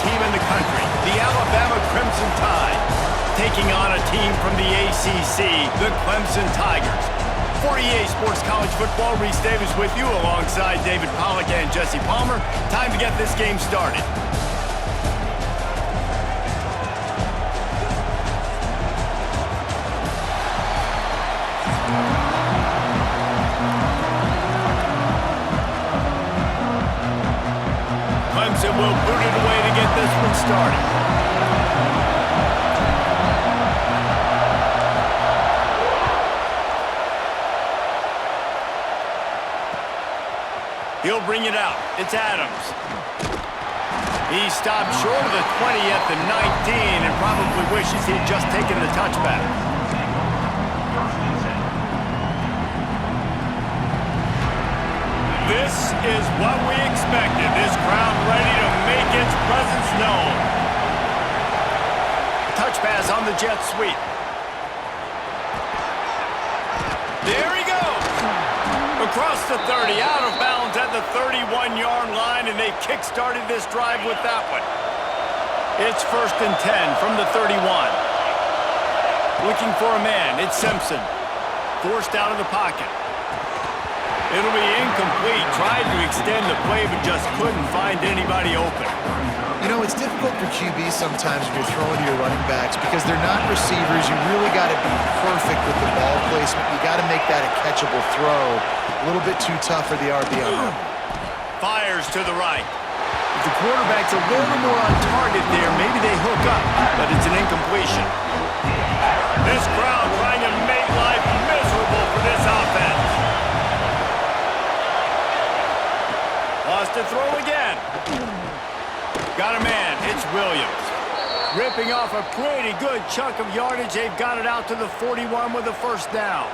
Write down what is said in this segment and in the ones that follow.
team in the country, the Alabama Crimson Tide, taking on a team from the ACC, the Clemson Tigers. For EA Sports College Football, Reese Davis with you alongside David Pollack and Jesse Palmer. Time to get this game started. Clemson will boot it away to get this one started. He'll bring it out. It's Adams. He stopped short of the 20 at the 19 and probably wishes he'd just taken the touchback. This is what we expected. This crowd ready to make its presence known. Touch pass on the jet sweep. There he goes. Across the 30, out of bounds at the 31-yard line, and they kick-started this drive with that one. It's 1st and 10 from the 31. Looking for a man. It's Simpson. Forced out of the pocket. It'll be incomplete. Tried to extend the play, but just couldn't find anybody open. You know, it's difficult for QBs sometimes when you're throwing to your running backs because they're not receivers. You really got to be perfect with the ball placement. You got to make that a catchable throw. A little bit too tough for the RB on that. Fires to the right. If the quarterback's a little more on target there, maybe they hook up, but it's an incompletion. This crowd trying to make life miserable for this offense. Lost to throw again. Got a man. It's Williams. Ripping off a pretty good chunk of yardage. They've got it out to the 41 with a first down.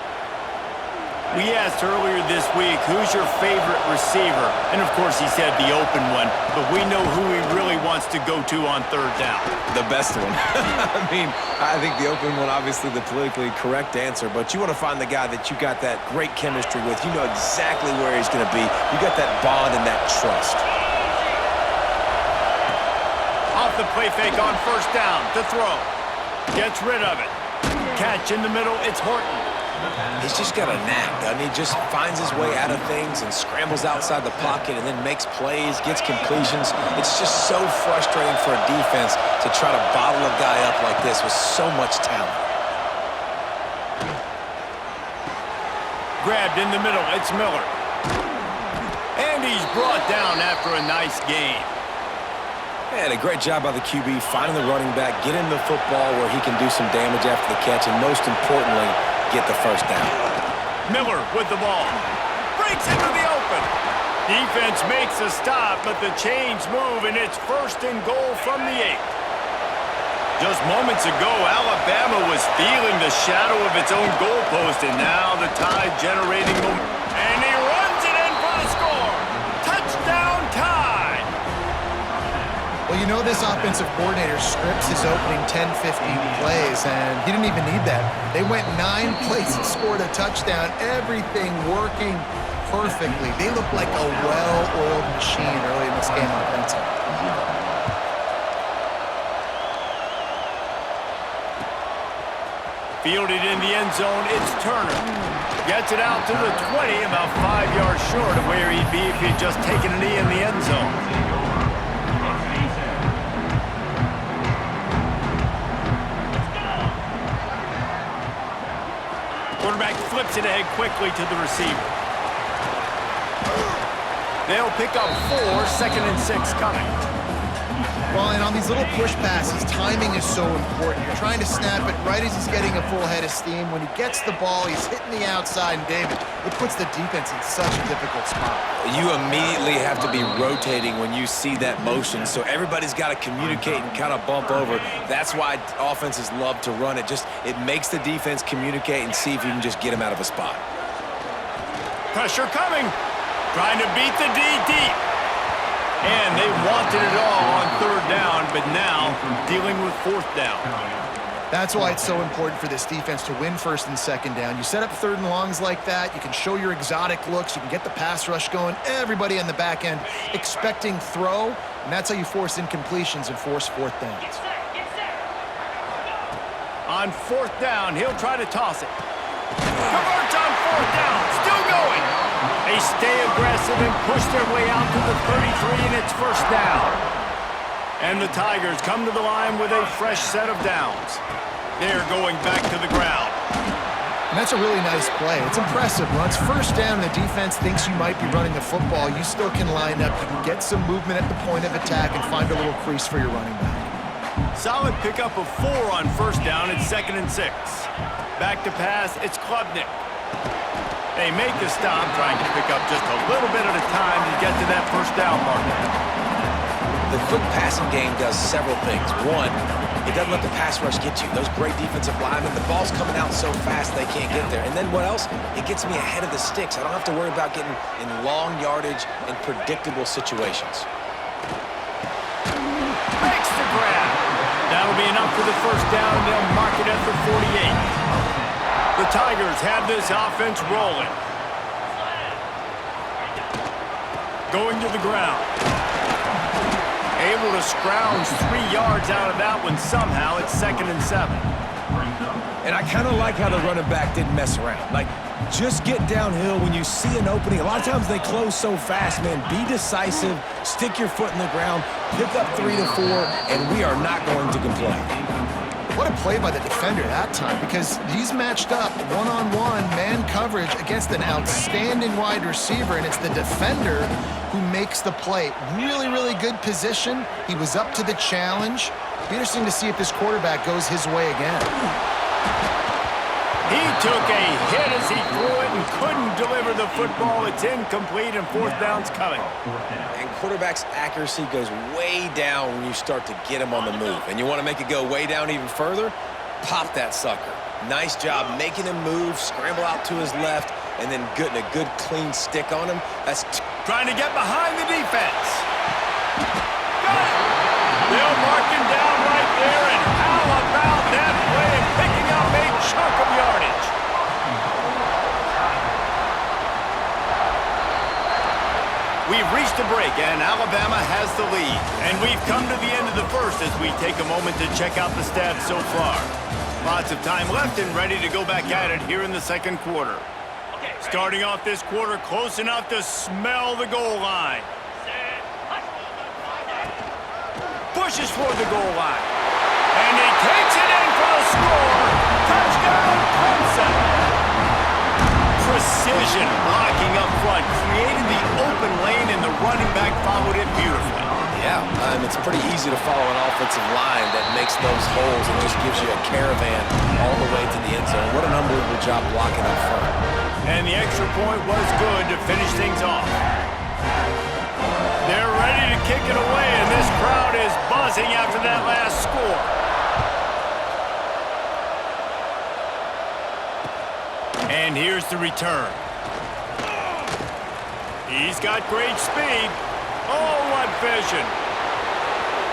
We asked earlier this week, who's your favorite receiver? And, of course, he said the open one. But we know who he really wants to go to on third down. The best one. I mean, I think the open one, obviously the politically correct answer. But you want to find the guy that you got that great chemistry with. You know exactly where he's going to be. You got that bond and that trust. Off the play fake on first down to throw. Gets rid of it. Catch in the middle. It's Horton. He's just got a knack, doesn't he? Just finds his way out of things and scrambles outside the pocket and then makes plays, gets completions. It's just so frustrating for a defense to try to bottle a guy up like this with so much talent. Grabbed in the middle. It's Miller. And he's brought down after a nice gain. And a great job by the QB finding the running back, getting the football where he can do some damage after the catch, and most importantly, get the first down. Miller with the ball. Breaks into the open. Defense makes a stop, but the chains move, and it's 1st and goal from the 8. Just moments ago, Alabama was feeling the shadow of its own goalpost, and now the Tide generating momentum. And he runs it in for the score. Touchdown Tide. Well, you know this offensive coordinator scripts his opening 10, 15 plays, and he didn't even need that. They went 9 plays and scored a touchdown, everything working perfectly. They look like a well-oiled machine early in this game offensively. Fielded in the end zone, it's Turner. Gets it out to the 20, about 5 yards short of where he'd be if he'd just taken a knee in the end zone. Quarterback flips it ahead quickly to the receiver. They'll pick up 4, 2nd and 6 coming. Well, and on these little push passes, timing is so important. You're trying to snap it right as he's getting a full head of steam. When he gets the ball, he's hitting the outside, and David, it puts the defense in such a difficult spot. You immediately have to be rotating when you see that motion, so everybody's got to communicate and kind of bump over. That's why offenses love to run it. It makes the defense communicate and see if you can just get him out of a spot. Pressure coming. Trying to beat the D deep. And they wanted it all on third down, but now dealing with fourth down. That's why it's so important for this defense to win first and second down. You set up third and longs like that, you can show your exotic looks, you can get the pass rush going, everybody on the back end expecting throw, and that's how you force incompletions and force fourth downs. On fourth down, he'll try to toss it. Converts on fourth down, still going. They stay aggressive and push their way out to the 33, and it's first down. And the Tigers come to the line with a fresh set of downs. They're going back to the ground. And that's a really nice play. It's impressive. When it's first down and the defense thinks you might be running the football, you still can line up. You can get some movement at the point of attack and find a little crease for your running back. Solid pickup of 4 on first down. It's 2nd and 6. Back to pass, it's Klubnik. They make the stop, trying to pick up just a little bit at a time to get to that first down marker. The quick passing game does several things. One, it doesn't let the pass rush get you. Those great defensive linemen, the ball's coming out so fast they can't get there. And then what else? It gets me ahead of the sticks. I don't have to worry about getting in long yardage and predictable situations. Makes the grab. That'll be enough for the first down, and they'll mark it at the 48. The Tigers have this offense rolling. Going to the ground. Able to scrounge 3 yards out of that one somehow. It's 2nd and 7. And I kind of like how the running back didn't mess around. Like, just get downhill when you see an opening. A lot of times they close so fast, man. Be decisive, stick your foot in the ground, pick up 3 to 4, and we are not going to complain. What a play by the defender that time, because he's matched up one-on-one man coverage against an outstanding wide receiver, and it's the defender who makes the play. Really, really good position. He was up to the challenge. Be interesting to see if this quarterback goes his way again. He took a hit as he threw it and couldn't deliver the football. It's incomplete, and fourth down's coming. And quarterback's accuracy goes way down when you start to get him on the move. And you want to make it go way down even further? Pop that sucker. Nice job making him move, scramble out to his left, and then getting a good clean stick on him. That's trying to get behind the defense. Got it. They'll mark him down right there, and how about that play and picking up a chunk of yardage? We've reached a break, and Alabama has the lead. And we've come to the end of the first as we take a moment to check out the stats so far. Lots of time left and ready to go back at it here in the second quarter. Starting off this quarter close enough to smell the goal line. Pushes for the goal line. And he takes it in for the score. Touchdown, Clemson. Precision blocking up front, created the open lane, and the running back followed it beautifully. Yeah, it's pretty easy to follow an offensive line that makes those holes and just gives you a caravan all the way to the end zone. What an unbelievable job blocking up front. And the extra point was good to finish things off. They're ready to kick it away, and this crowd is buzzing after that last score. And here's the return. He's got great speed. Oh, what vision.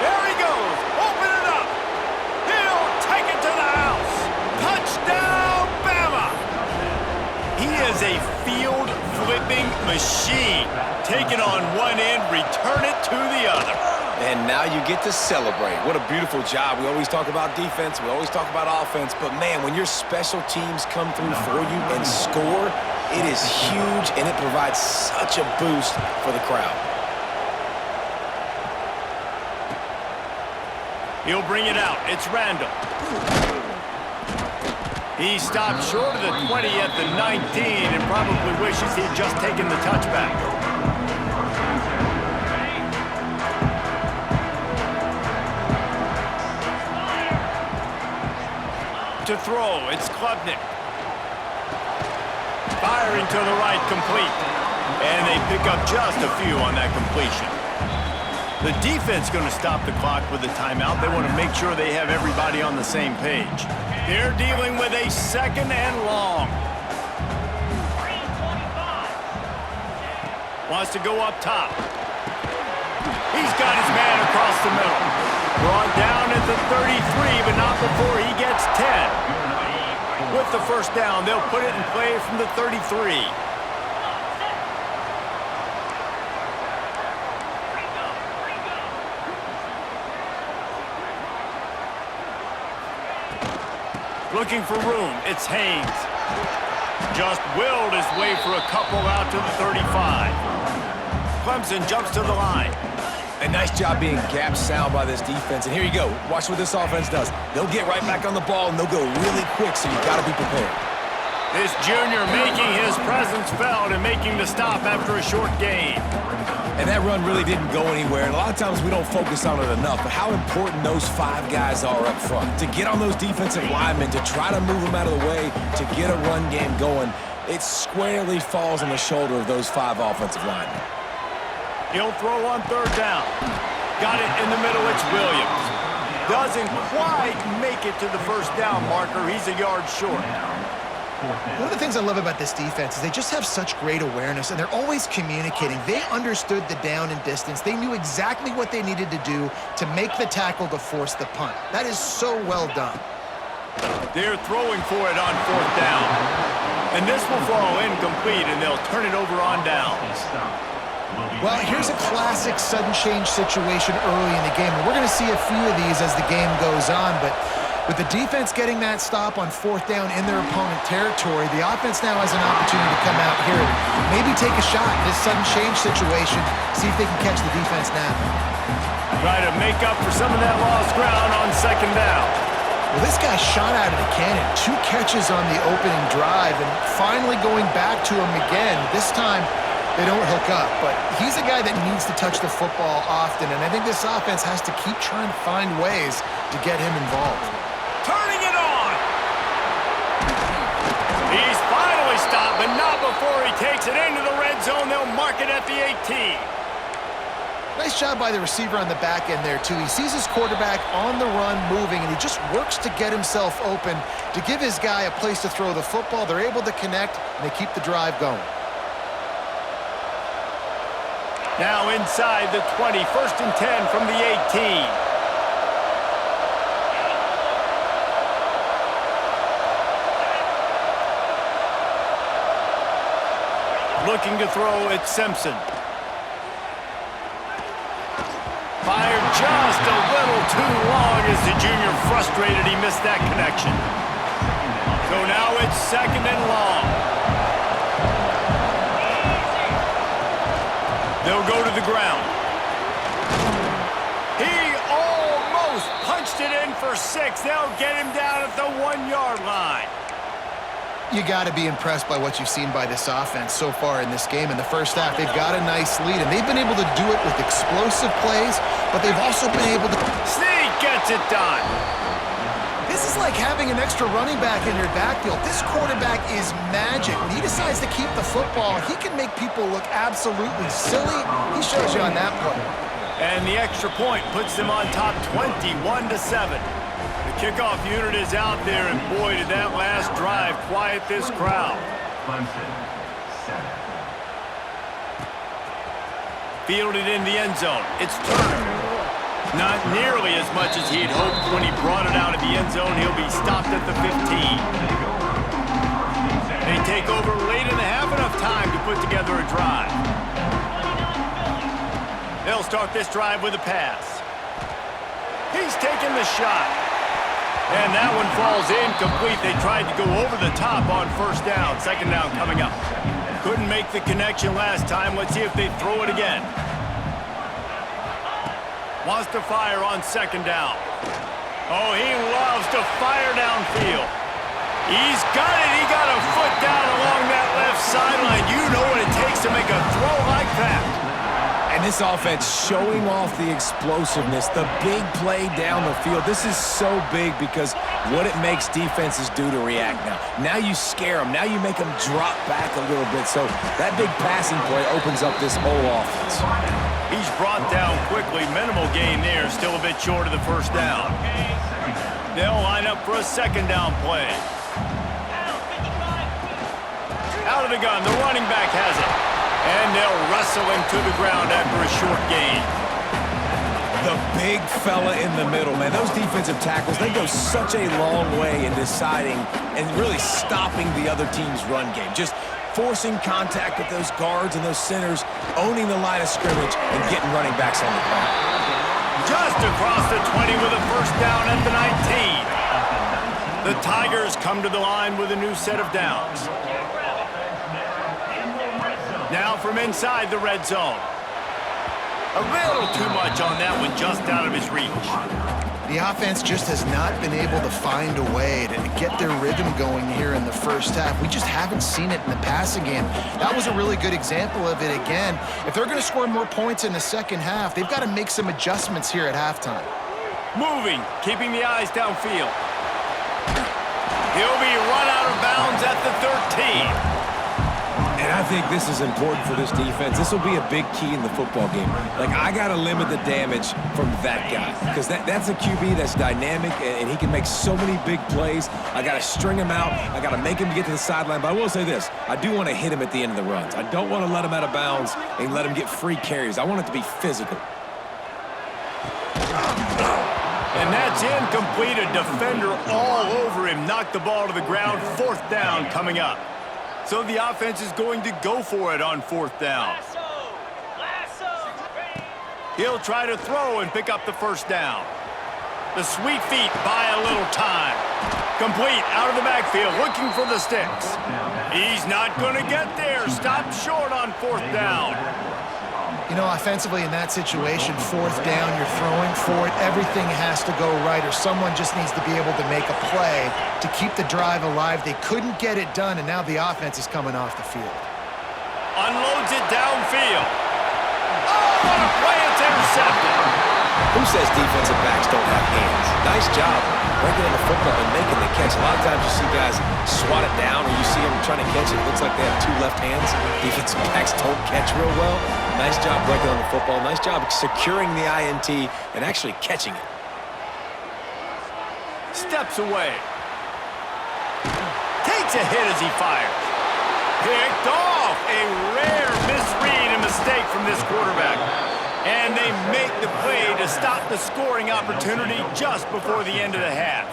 There he goes. Open it up. He'll take it to the house. Touchdown, Bama. He is a field-flipping machine. Take it on one end, return it to the other. And now you get to celebrate. What a beautiful job. We always talk about defense. We always talk about offense. But, man, when your special teams come through for you and score, it is huge, and it provides such a boost for the crowd. He'll bring it out. It's Randall. He stopped short of the 20 at the 19 and probably wishes he'd just taken the touchback. To throw, it's Klubnik. Firing to the right, complete. And they pick up just a few on that completion. The defense going to stop the clock with a timeout. They want to make sure they have everybody on the same page. They're dealing with a 2nd and long. Wants to go up top. He's got his man across the middle. Brought down at the 33, but not before he gets 10. With the first down, they'll put it in play from the 33. Looking for room, it's Haynes. Just willed his way for a couple out to the 35. Clemson jumps to the line. A nice job being gap sound by this defense. And here you go. Watch what this offense does. They'll get right back on the ball, and they'll go really quick, so you've got to be prepared. This junior making his presence felt and making the stop after a short gain. And that run really didn't go anywhere, and a lot of times we don't focus on it enough, but how important those 5 guys are up front. To get on those defensive linemen, to try to move them out of the way, to get a run game going, it squarely falls on the shoulder of those 5 offensive linemen. He'll throw on third down. Got it in the middle, it's Williams. Doesn't quite make it to the first down marker. He's a yard short. One of the things I love about this defense is they just have such great awareness, and they're always communicating. They understood the down and distance. They knew exactly what they needed to do to make the tackle to force the punt. That is so well done. They're throwing for it on fourth down. And this will fall incomplete, and they'll turn it over on downs. Well, here's a classic sudden change situation early in the game. And we're going to see a few of these as the game goes on, but with the defense getting that stop on fourth down in their opponent territory, the offense now has an opportunity to come out here and maybe take a shot in this sudden change situation, see if they can catch the defense now. Try to make up for some of that lost ground on second down. Well, this guy shot out of the cannon. 2 catches on the opening drive, and finally going back to him again. This time, they don't hook up, but he's a guy that needs to touch the football often, and I think this offense has to keep trying to find ways to get him involved. Turning it on! He's finally stopped, but not before he takes it into the red zone. They'll mark it at the 18. Nice job by the receiver on the back end there, too. He sees his quarterback on the run moving, and he just works to get himself open to give his guy a place to throw the football. They're able to connect, and they keep the drive going. Now inside the 20, 1st and 10 from the 18. Looking to throw at Simpson. Fired just a little too long as the junior frustrated he missed that connection. So now it's 2nd and long. They'll go to the ground. He almost punched it in for 6. They'll get him down at the 1-yard line. You got to be impressed by what you've seen by this offense so far in this game. In the first half, they've got a nice lead, and they've been able to do it with explosive plays, but they've also been able to... Snead gets it done. This is like having an extra running back in your backfield. This quarterback is magic. When he decides to keep the football, he can make people look absolutely silly. He shows you on that play. And the extra point puts them on top 21-7. The kickoff unit is out there, and boy, did that last drive quiet this crowd. Fielded in the end zone. It's Turner. Not nearly as much as he'd hoped when he brought it out of the end zone. He'll be stopped at the 15. They take over late in the half, enough time to put together a drive. They'll start this drive with a pass. He's taking the shot. And that one falls incomplete. They tried to go over the top on first down. 2nd down coming up. Couldn't make the connection last time. Let's see if they throw it again. Wants to fire on 2nd down. Oh, he loves to fire downfield. He's got it. He got a foot down along that left sideline. You know what it takes to make a throw like that. And this offense showing off the explosiveness, the big play down the field. This is so big because what it makes defenses do to react now. Now you scare them. Now you make them drop back a little bit. So that big passing play opens up this whole offense. He's brought down quickly. Minimal gain there. Still a bit short of the first down. They'll line up for a 2nd down play. Out of the gun. The running back has it. And they'll wrestle him to the ground after a short gain. The big fella in the middle, man. Those defensive tackles, they go such a long way in deciding and really stopping the other team's run game. Just forcing contact with those guards and those centers, owning the line of scrimmage, and getting running backs on the ground. Just across the 20 with a first down at the 19. The Tigers come to the line with a new set of downs. Now from inside the red zone. A little too much on that one, just out of his reach. The offense just has not been able to find a way to get their rhythm going here in the first half. We just haven't seen it in the passing game. That was a really good example of it again. If they're going to score more points in the second half, they've got to make some adjustments here at halftime. Moving, keeping the eyes downfield. He'll be run out of bounds at the 13. And I think this is important for this defense. This will be a big key in the football game. Like, I got to limit the damage from that guy because that's a QB that's dynamic, and he can make so many big plays. I got to string him out. I got to make him get to the sideline. But I will say this. I do want to hit him at the end of the runs. I don't want to let him out of bounds and let him get free carries. I want it to be physical. And that's incomplete. A defender all over him. Knocked the ball to the ground. Fourth down coming up. So the offense is going to go for it on fourth down. He'll try to throw and pick up the first down. The sweet feet buy a little time. Complete out of the backfield, looking for the sticks. He's not going to get there. Stop short on fourth down. You know, offensively in that situation, fourth down, you're throwing for it. Everything has to go right, or someone just needs to be able to make a play to keep the drive alive. They couldn't get it done, and now the offense is coming off the field. Unloads it downfield. Oh, what a play. It's intercepted. Who says defensive backs don't have hands? Nice job breaking on the football and making the catch. A lot of times you see guys swat it down, or you see them trying to catch it. It looks like they have two left hands. Defensive backs don't catch real well. Nice job breaking on the football. Nice job securing the INT and actually catching it. Steps away. Takes a hit as he fires. Picked off. A rare misread and mistake from this quarterback. And they make the play to stop the scoring opportunity just before the end of the half.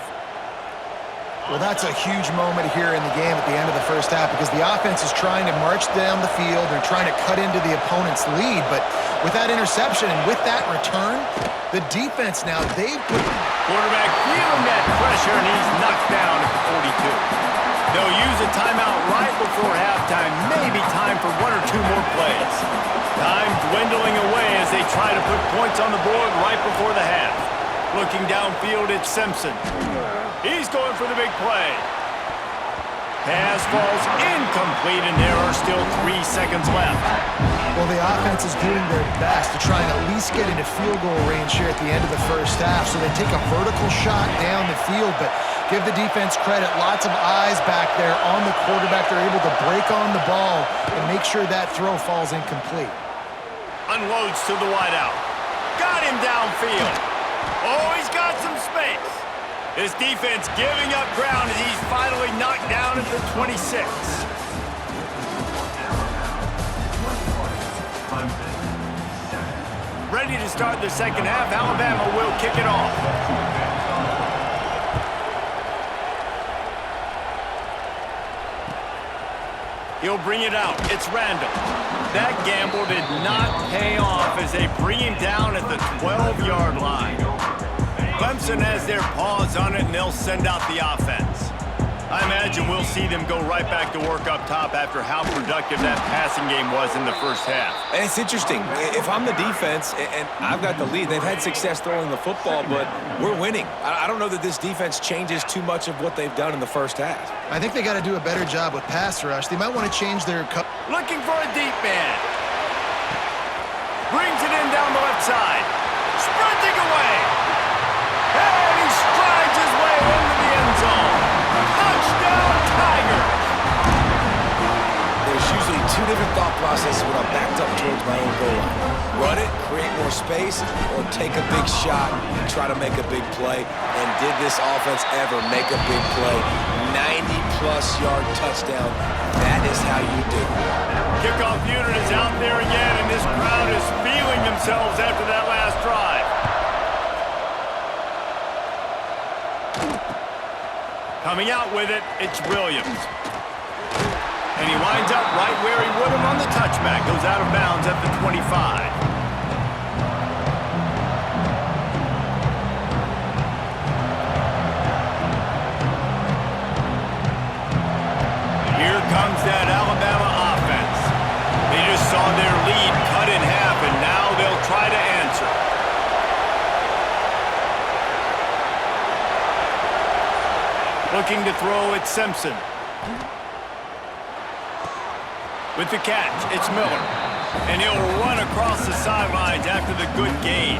Well, that's a huge moment here in the game at the end of the first half because the offense is trying to march down the field. They're trying to cut into the opponent's lead. But with that interception and with that return, the defense now, they've put... Quarterback feeling that pressure, and he's knocked down at the 42. They'll use a timeout right before halftime. Maybe time for one or two more plays. Time dwindling away as they try to put points on the board right before the half. Looking downfield, it's Simpson. He's going for the big play. Pass falls incomplete, and there are still 3 seconds left. Well, the offense is doing their best to try and at least get into field goal range here at the end of the first half. So they take a vertical shot down the field, but give the defense credit. Lots of eyes back there on the quarterback. They're able to break on the ball and make sure that throw falls incomplete. Unloads to the wideout. Got him downfield. Oh, he's got some space. His defense giving up ground as he's finally knocked down at the 26. Ready to start the second half. Alabama will kick it off. He'll bring it out. It's Randall. That gamble did not pay off as they bring him down at the 12-yard line. Clemson has their paws on it, and they'll send out the offense. I imagine we'll see them go right back to work up top after how productive that passing game was in the first half. And it's interesting. If I'm the defense and I've got the lead, they've had success throwing the football, but we're winning. I don't know that this defense changes too much of what they've done in the first half. I think they got to do a better job with pass rush. They might want to change their... Looking for a deep man. Brings it in down the left side. Sprinting away. And he strides his way into the end zone. Touchdown, Tigers. There's usually two different thought processes when I'm backed up towards my own goal line. Run it, create more space, or take a big shot and try to make a big play. And did this offense ever make a big play? 90-plus yard touchdown. That is how you do it. Kickoff unit is out there again, and this crowd is feeling themselves after that last drive. Coming out with it, it's Williams. And he winds up right where he would have on the touchback. Goes out of bounds at the 25. Here comes that Alabama offense. They just saw their lead cut in half, and now they'll try to answer. Looking to throw, it's Simpson. With the catch, it's Miller. And he'll run across the sidelines after the good gain.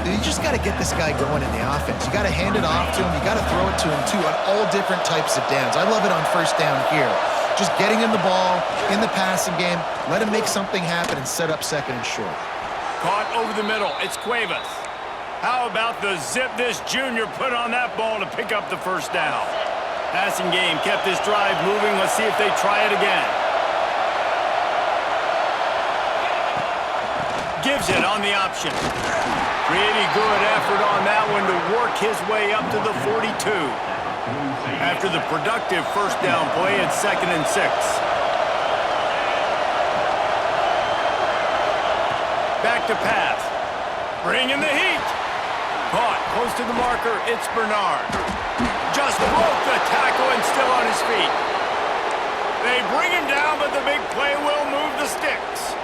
You just got to get this guy going in the offense. You got to hand it off to him. You got to throw it to him, too, on all different types of downs. I love it on first down here. Just getting him the ball in the passing game, let him make something happen and set up second and short. Caught over the middle. It's Cuevas. How about the zip this junior put on that ball to pick up the first down? Passing game kept this drive moving. Let's see if they try it again. Gives it on the option. Pretty good effort on that one to work his way up to the 42. After the productive first down play, it's 2nd and 6. Back to pass. Bringing the heat. Caught close to the marker. It's Bernard. Just broke the tackle and still on his feet. They bring him down, but the big play will move the sticks.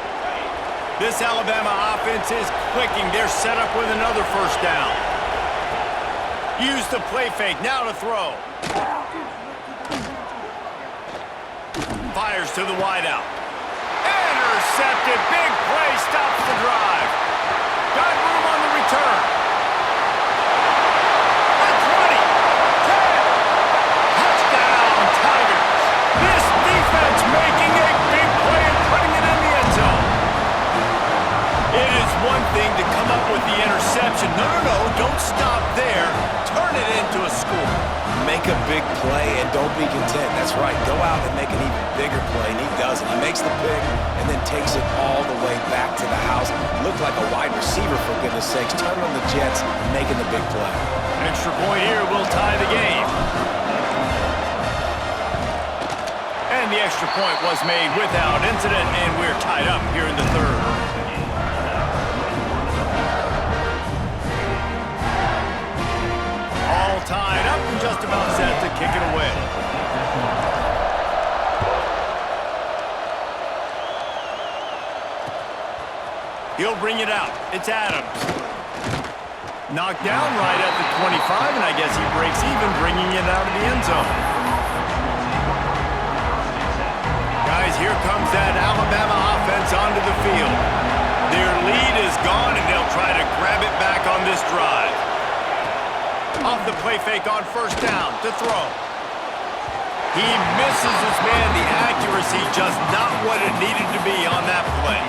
This Alabama offense is clicking. They're set up with another first down. Use the play fake. Now to throw. Fires to the wideout. Intercepted. Big play. Stops the drive. Got room on the return. The 20. 10. Touchdown, Tigers. This defense making a big play and putting it in the end zone. It is one thing to come up with the interception. No, don't stop there. Turn it into a score. Make a big play and don't be content. That's right. Go out and make an even bigger play, and he does it. He makes the pick and then takes it all the way back to the house. Looked like a wide receiver, for goodness sakes. Turn on the Jets, making the big play. Extra point here will tie the game. And the extra point was made without incident, and we're tied up here in the third. All tied up and just about set to kick it away. He'll bring it out. It's Adams. Knocked down right at the 25, and I guess he breaks even, bringing it out of the end zone. Guys, here comes that Alabama offense onto the field. Their lead is gone, and they'll try to grab it back on this drive. Off the play fake on first down to throw. He misses his man. The accuracy just not what it needed to be on that play.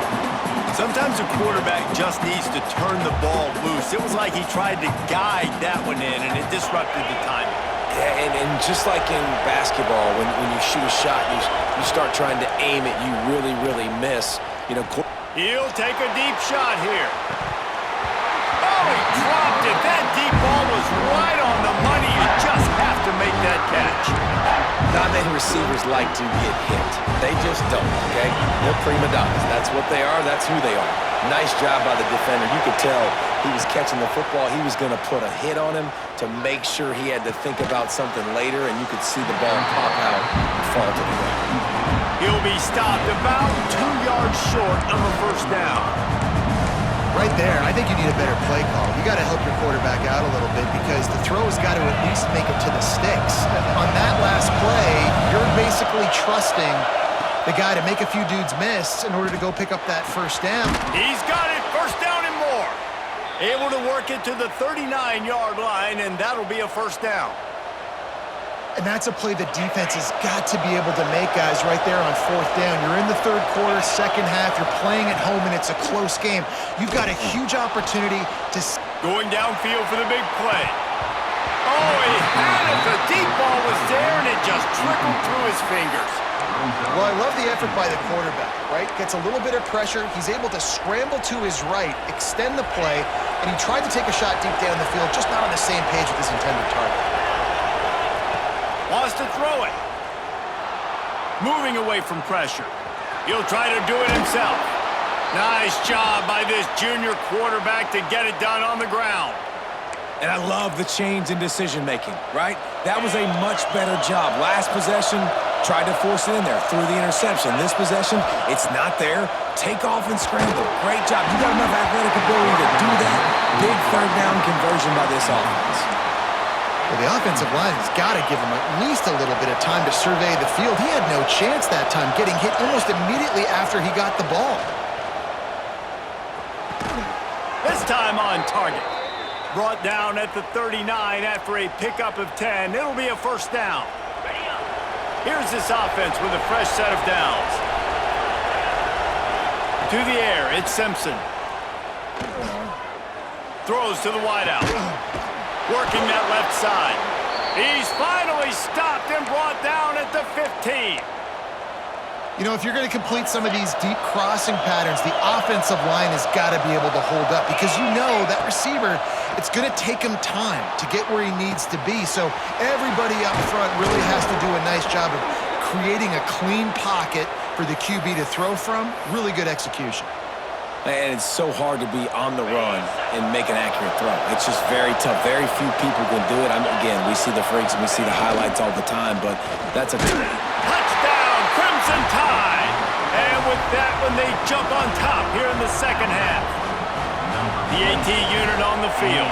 Sometimes a quarterback just needs to turn the ball loose. It was like he tried to guide that one in, and it disrupted the timing. Yeah, and just like in basketball, when you shoot a shot, you start trying to aim it, you really miss. You know, he'll take a deep shot here. Oh, he dropped it. That deep ball was right on the money. You just have to make that catch. Not many receivers like to get hit. They just don't, okay? They're prima donnas. That's what they are. That's who they are. Nice job by the defender. You could tell he was catching the football. He was going to put a hit on him to make sure he had to think about something later, and you could see the ball pop out and fall to the ground. He'll be stopped about 2 yards short of a first down. Right there, I think you need a better play call. You got to help your quarterback out a little bit because the throw has got to at least make it to the sticks. On that last play, you're basically trusting the guy to make a few dudes miss in order to go pick up that first down. He's got it, first down and more. Able to work it to the 39-yard line, and that'll be a first down. And that's a play the defense has got to be able to make, guys, right there on fourth down. You're in the third quarter, second half. You're playing at home, and it's a close game. You've got a huge opportunity to... Going downfield for the big play. Oh, he had it. The deep ball was there, and it just trickled through his fingers. Well, I love the effort by the quarterback, right? Gets a little bit of pressure. He's able to scramble to his right, extend the play, and he tried to take a shot deep down the field, just not on the same page with his intended target. wants to throw it. Moving away from pressure. He'll try to do it himself. Nice job by this junior quarterback to get it done on the ground. And I love the change in decision-making, right? That was a much better job. Last possession, tried to force it in there, threw the interception. This possession, it's not there. Take off and scramble. Great job. You got enough athletic ability to do that. Big third down conversion by this offense. Well, the offensive line has got to give him at least a little bit of time to survey the field. He had no chance that time, getting hit almost immediately after he got the ball. This time on target. Brought down at the 39 after a pickup of 10. It'll be a first down. Here's this offense with a fresh set of downs. To the air, it's Simpson. Throws to the wideout. Working that left side. He's finally stopped and brought down at the 15. You know, if you're going to complete some of these deep crossing patterns, the offensive line has got to be able to hold up because you know that receiver, it's going to take him time to get where he needs to be. So everybody up front really has to do a nice job of creating a clean pocket for the QB to throw from. Really good execution. And it's so hard to be on the run and make an accurate throw. It's just very tough. Very few people can do it. Again, we see the freaks and we see the highlights all the time, but that's a touchdown, Crimson Tide. And with that one, they jump on top here in the second half. The AT unit on the field.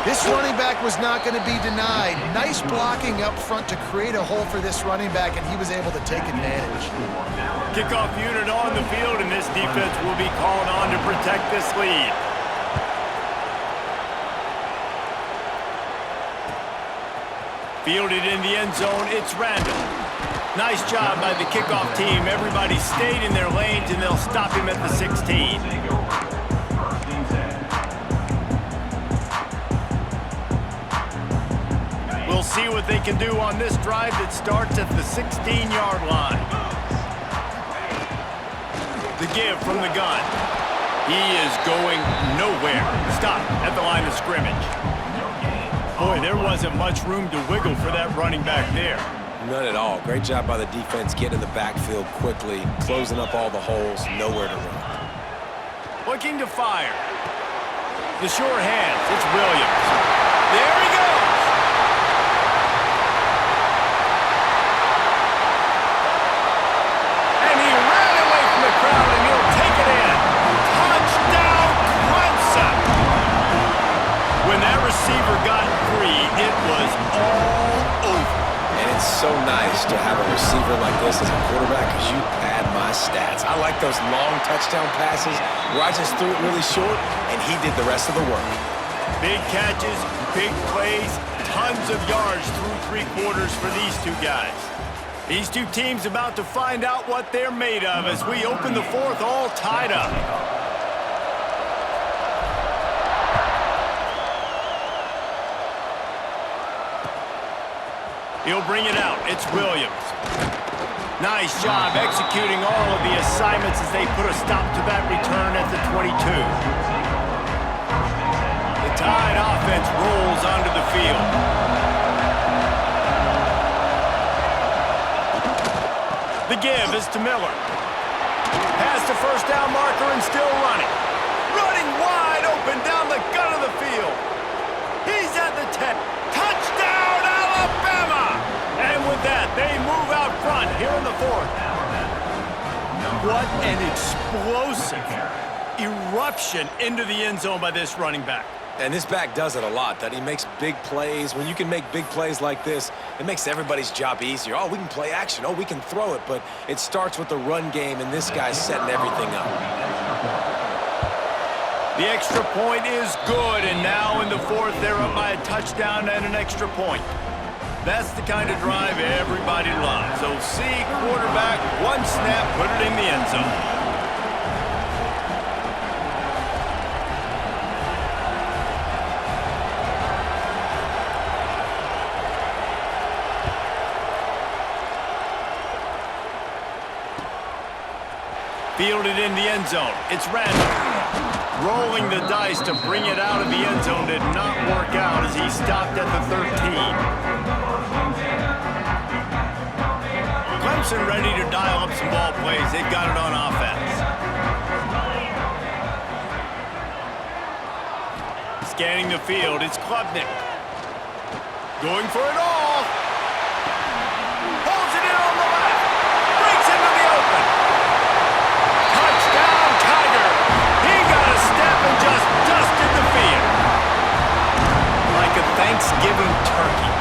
This running back was not going to be denied. Nice blocking up front to create a hole for this running back, and he was able to take advantage. Kickoff unit on the field, and this defense will be called on to protect this lead. Fielded in the end zone, it's Randall. Nice job by the kickoff team. Everybody stayed in their lanes, and they'll stop him at the 16. We'll see what they can do on this drive that starts at the 16-yard line. The give from the gun. He is going nowhere. Stop at the line of scrimmage. Boy, there wasn't much room to wiggle for that running back there. None at all. Great job by the defense getting in the backfield quickly, closing up all the holes, nowhere to run. Looking to fire. The sure hands, it's Williams. There he goes. And he ran away from the crowd, and he'll take it in. Touchdown, Clemson. When that receiver got free, it was all over. And it's so nice to have a receiver like this as a quarterback because you pad my stats. I like those long touchdown passes where I just threw it really short and he did the rest of the work. Big catches, big plays, tons of yards through three quarters for these two guys. These two teams about to find out what they're made of as we open the fourth all tied up. He'll bring it out. It's Williams. Nice job executing all of the assignments as they put a stop to that return at the 22. The Tide offense rolls onto the field. The give is to Miller. Past the first down marker and still running. Running wide open down the gut of the field. He's at the 10. Touchdown, Alabama! And with that, they move out front here in the fourth. What an explosive eruption into the end zone by this running back. And this back does it a lot, that he makes big plays. When you can make big plays like this, it makes everybody's job easier. Oh, we can play action. Oh, we can throw it. But it starts with the run game, and this guy's setting everything up. The extra point is good, and now in the fourth, they're up by a touchdown and an extra point. That's the kind of drive everybody loves. OC, quarterback, one snap, put it in the end zone. Fielded in the end zone. It's Randall. Rolling the dice to bring it out of the end zone did not work out as he stopped at the 13. Clemson ready to dial up some ball plays. They've got it on offense. Scanning the field, it's Klubnik. Going for it all. Holds it in on the left. Breaks into the open. Touchdown, Tiger. He got a step and just dusted the field. Like a Thanksgiving turkey.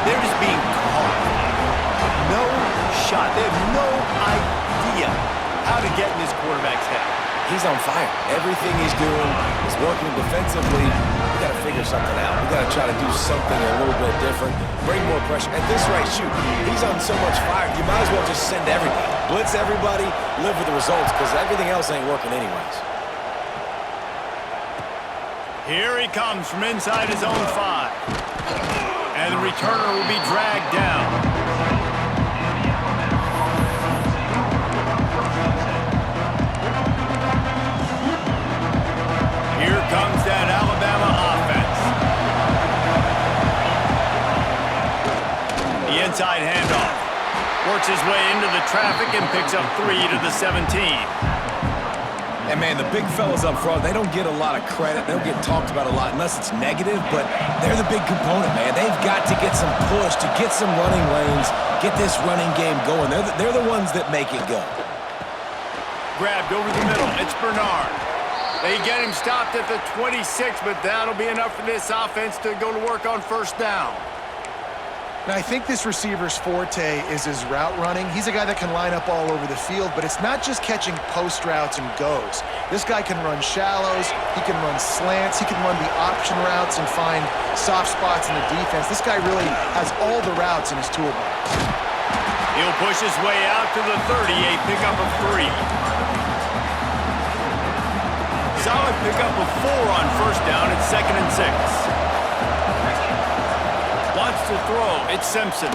They're just being caught. No shot. They have no idea how to get in this quarterback's head. He's on fire. Everything he's doing is working defensively. We got to figure something out. We got to try to do something a little bit different. Bring more pressure. At this rate, shoot, he's on so much fire. You might as well just send everybody. Blitz everybody, live with the results, because everything else ain't working anyways. Here he comes from inside his own 5. And the returner will be dragged down. Here comes that Alabama offense. The inside handoff. Works his way into the traffic and picks up 3 to the 17. And, man, the big fellas up front, they don't get a lot of credit. They don't get talked about a lot unless it's negative, but they're the big component, man. They've got to get some push, to get some running lanes, get this running game going. They're the ones that make it go. Grabbed over the middle. It's Bernard. They get him stopped at the 26, but that'll be enough for this offense to go to work on first down. Now, I think this receiver's forte is his route running. He's a guy that can line up all over the field, but it's not just catching post routes and goes. This guy can run shallows, he can run slants, he can run the option routes and find soft spots in the defense. This guy really has all the routes in his toolbox. He'll push his way out to the 30, a pickup of 3. Solid pickup of 4 on first down. It's 2nd and 6. Wants to throw. It's Simpson.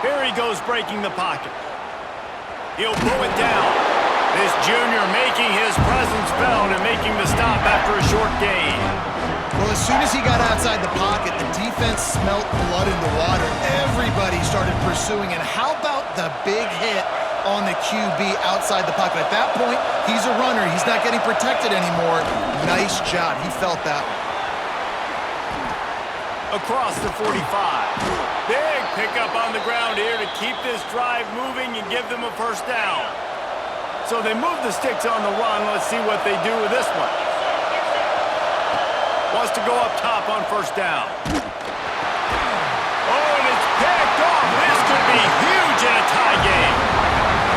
Here he goes breaking the pocket. He'll blow it down. This junior making his presence felt and making the stop after a short gain. Well, as soon as he got outside the pocket, the defense smelt blood in the water. Everybody started pursuing. And how about the big hit on the QB outside the pocket? At that point, he's a runner. He's not getting protected anymore. Nice job. He felt that one. Across the 45. Big pickup on the ground here to keep this drive moving and give them a first down. So they move the sticks on the run. Let's see what they do with this one. Wants to go up top on first down. Oh, and it's picked off. This could be huge in a tie game.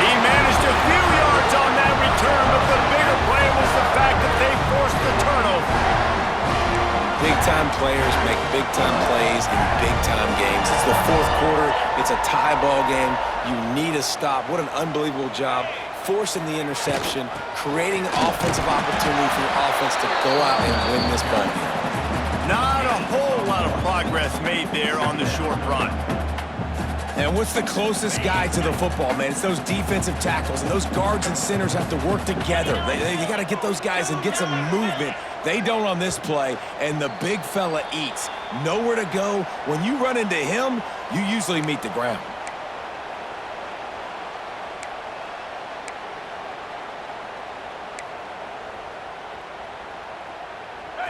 He managed a few yards on that return, but the bigger play was the fact that they forced the turnover. Big-time players make big-time plays in big-time games. It's the 4th quarter. It's a tie ball game. You need a stop. What an unbelievable job. Forcing the interception, creating offensive opportunity for your offense to go out and win this ball game. Not a whole lot of progress made there on the short run. And what's the closest guy to the football, man? It's those defensive tackles, and those guards and centers have to work together. You got to get those guys and get some movement. They don't on this play, and the big fella eats. Nowhere to go. When you run into him, you usually meet the ground.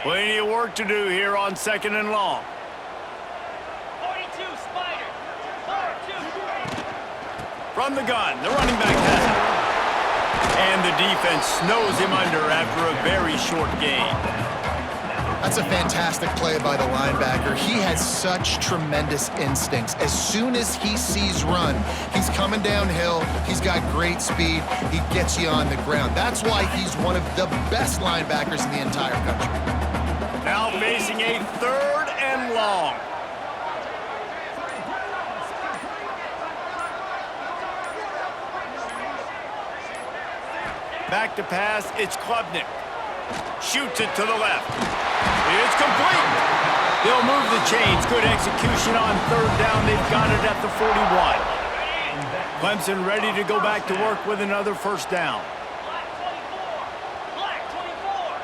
Plenty of work to do here on 2nd and long. 42, Spider. 4-2. From the gun, the running back has it. And the defense snows him under after a very short gain. That's a fantastic play by the linebacker. He has such tremendous instincts. As soon as he sees run, he's coming downhill. He's got great speed. He gets you on the ground. That's why he's one of the best linebackers in the entire country. Now facing a 3rd and long. Back to pass, it's Klubnik. Shoots it to the left. It's complete. They'll move the chains. Good execution on 3rd down. They've got it at the 41. Clemson ready to go back to work with another first down. Black 24.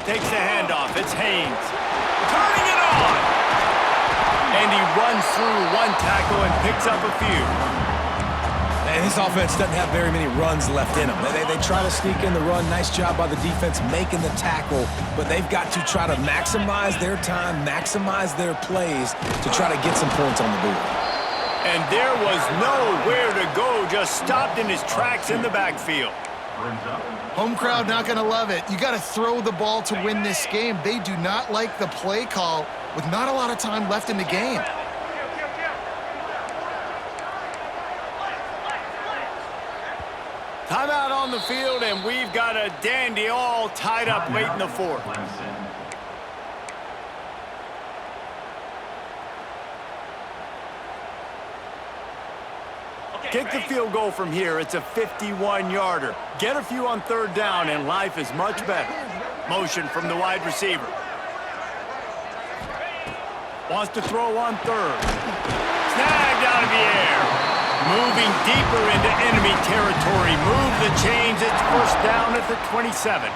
Takes the handoff. It's Haynes. Turning it And he runs through one tackle and picks up a few. And this offense doesn't have very many runs left in them. They try to sneak in the run. Nice job by the defense making the tackle, but they've got to try to maximize their time, maximize their plays to try to get some points on the board. And there was nowhere to go, just stopped in his tracks in the backfield. Home crowd not going to love it. You got to throw the ball to win this game. They do not like the play call with not a lot of time left in the game. Timeout on the field, and we've got a dandy all tied up late in the fourth. Kick the field goal from here. It's a 51-yarder. Get a few on third down, and life is much better. Motion from the wide receiver. Wants to throw on third. Snagged out of the air. Moving deeper into enemy territory. Move the chains. It's first down at the 27.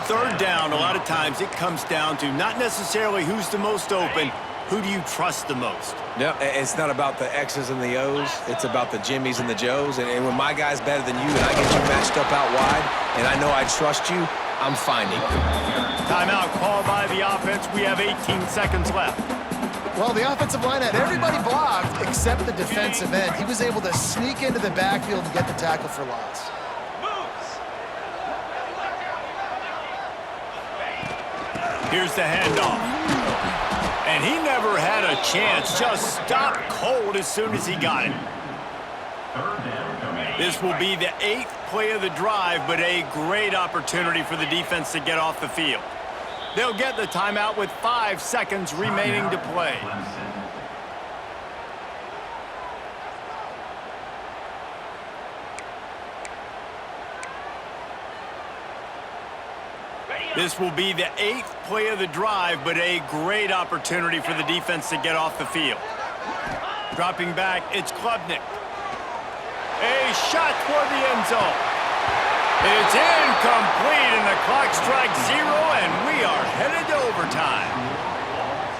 Third down, a lot of times it comes down to not necessarily who's the most open, who do you trust the most? Yep, it's not about the X's and the O's. It's about the Jimmys and the Joes. And when my guy's better than you and I get you matched up out wide and I know I trust you, I'm finding you. Timeout called by the offense. We have 18 seconds left. Well, the offensive line had everybody blocked except the defensive end. He was able to sneak into the backfield and get the tackle for loss. Here's the handoff. And he never had a chance. Just stopped cold as soon as he got it. This will be the 8th play of the drive, but a great opportunity for the defense to get off the field. They'll get the timeout with 5 seconds remaining to play. This will be the 8th play of the drive, but a great opportunity for the defense to get off the field. Dropping back, it's Klubnik. A shot toward the end zone. It's incomplete, and the clock strikes 0, and we are headed to overtime.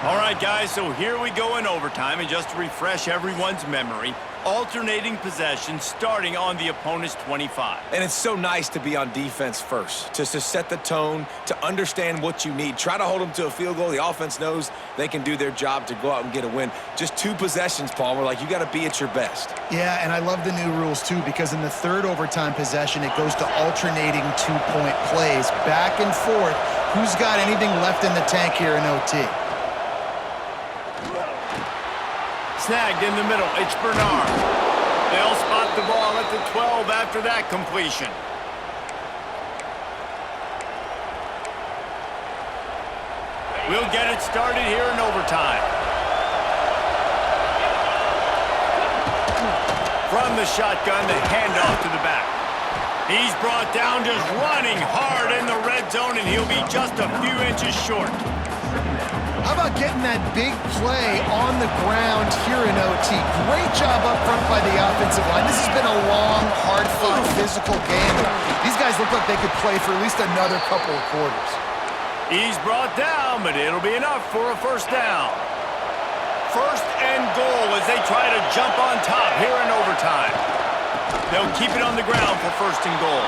All right, guys, so here we go in overtime, and just to refresh everyone's memory, alternating possession starting on the opponent's 25. And it's so nice to be on defense first, just to set the tone, to understand what you need. Try to hold them to a field goal. The offense knows they can do their job to go out and get a win. Just 2 possessions, Paul. We're like, you got to be at your best. Yeah, and I love the new rules, too, because in the third overtime possession, it goes to alternating 2-point plays, back and forth. Who's got anything left in the tank here in OT? Snagged in the middle, it's Bernard. They'll spot the ball at the 12 after that completion. We'll get it started here in overtime. From the shotgun, the handoff to the back. He's brought down just running hard in the red zone, and he'll be just a few inches short. How about getting that big play on the ground here in OT? Great job up front by the offensive line. This has been a long, hard-fought, physical game. These guys look like they could play for at least another couple of quarters. He's brought down, but it'll be enough for a first down. First and goal as they try to jump on top here in overtime. They'll keep it on the ground for first and goal.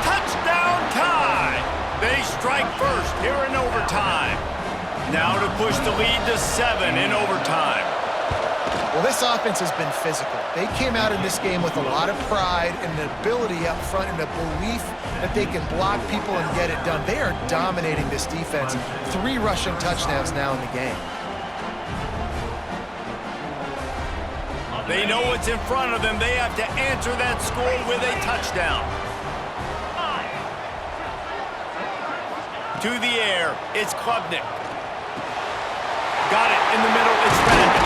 Touchdown tie! They strike first here in overtime. Now to push the lead to 7 in overtime. Well, this offense has been physical. They came out in this game with a lot of pride and the ability up front and the belief that they can block people and get it done. They are dominating this defense. 3 rushing touchdowns now in the game. They know what's in front of them. They have to answer that score with a touchdown. To the air, it's Klubnik. Got it in the middle, it's Randall.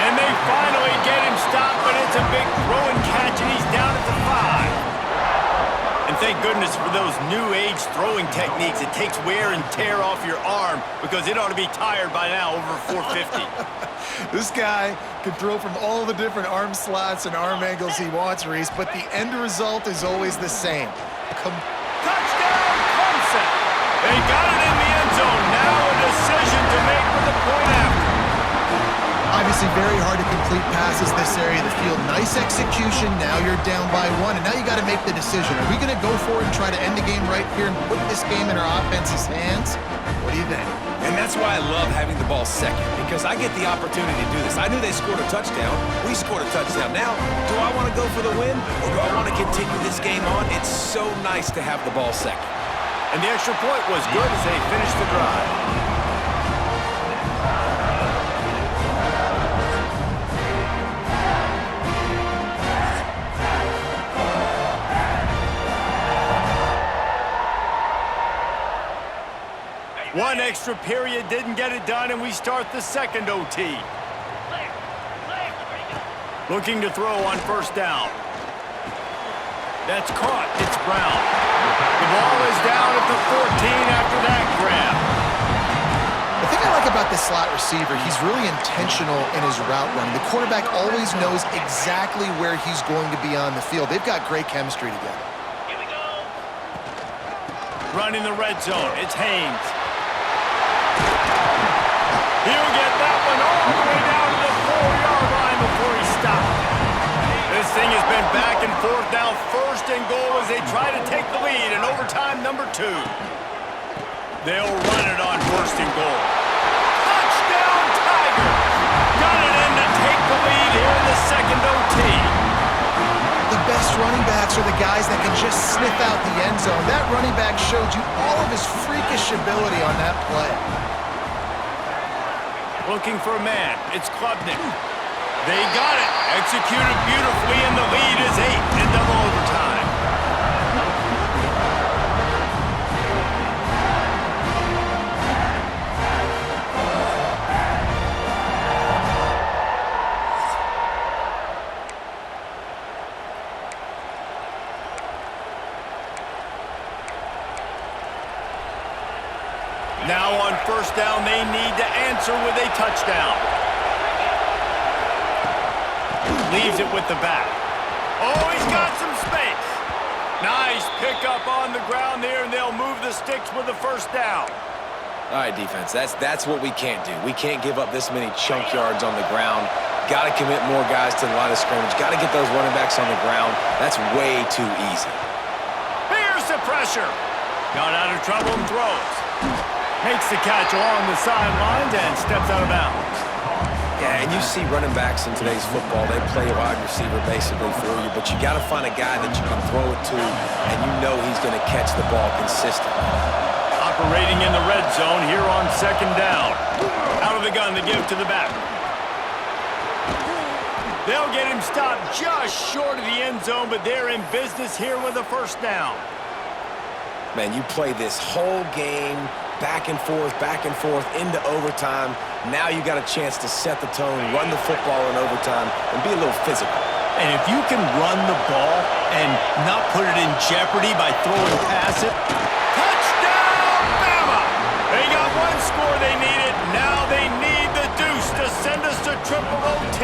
And they finally get him stopped, but it's a big throw and catch, and he's down at the 5. And thank goodness for those new age throwing techniques. It takes wear and tear off your arm because it ought to be tired by now over 450. This guy can throw from all the different arm slots and arm angles he wants, Reese, but the end result is always the same. Touchdown, Clemson! They got it in the end zone. Now a decision to make with the point after. Obviously very hard to complete passes this area of the field. Nice execution. Now you're down by 1, and now you got to make the decision. Are we going to go for it and try to end the game right here and put this game in our offense's hands? What do you think? And that's why I love having the ball second, because I get the opportunity to do this. I knew they scored a touchdown. We scored a touchdown. Now, do I want to go for the win, or do I want to continue this game on? It's so nice to have the ball second. And the extra point was good as they finished the drive. One extra period didn't get it done, and we start the second OT. Clear. Clear. Ready to go. Looking to throw on first down. That's caught. It's Brown. The ball is down at the 14 after that grab. The thing I like about the slot receiver, he's really intentional in his route running. The quarterback always knows exactly where he's going to be on the field. They've got great chemistry together. Here we go. Running the red zone. It's Haynes. He'll get that one all the way down to the 4-yard line before he stopped. This thing has been back and forth now, first and goal as they try to take the lead in overtime number 2. They'll run it on first and goal. Touchdown, Tigers! Got it in to take the lead here in the second OT. The best running backs are the guys that can just sniff out the end zone. That running back showed you all of his freakish ability on that play. Looking for a man. It's Klubnik. They got it. Executed beautifully, and the lead is 8 in double overtime. Now on first down, they need to answer with a touchdown. Leaves it with the back. Oh, he's got some space. Nice pickup on the ground there, and they'll move the sticks with the first down. All right, defense, that's what we can't do. We can't give up this many chunk yards on the ground. Got to commit more guys to the line of scrimmage. Got to get those running backs on the ground. That's way too easy. Here's the pressure. Got out of trouble and throws. Makes the catch along the sidelines and steps out of bounds. Yeah, and you see running backs in today's football, they play a wide receiver basically for you, but you got to find a guy that you can throw it to, and you know he's going to catch the ball consistently. Operating in the red zone here on second down. Out of the gun, the give to the back. They'll get him stopped just short of the end zone, but they're in business here with a first down. Man, you play this whole game back and forth into overtime. Now you got a chance to set the tone, run the football in overtime, and be a little physical. And if you can run the ball and not put it in jeopardy by throwing past it, touchdown, Bama! They got one score they needed. Now they need the deuce to send us to triple OT.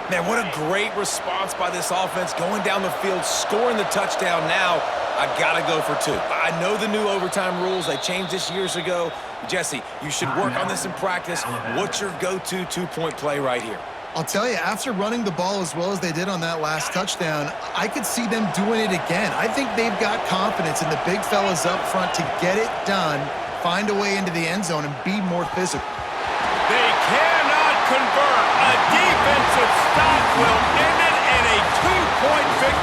Man, what a great response by this offense, going down the field, scoring the touchdown. Now I gotta go for 2. I know the new overtime rules. They changed this years ago. Jesse, you should work on this in practice. What's your go-to 2-point play right here? I'll tell you, after running the ball as well as they did on that last touchdown, I could see them doing it again. I think they've got confidence in the big fellas up front to get it done, find a way into the end zone, and be more physical. They cannot convert. A defensive stop will end it in a 2-point victory.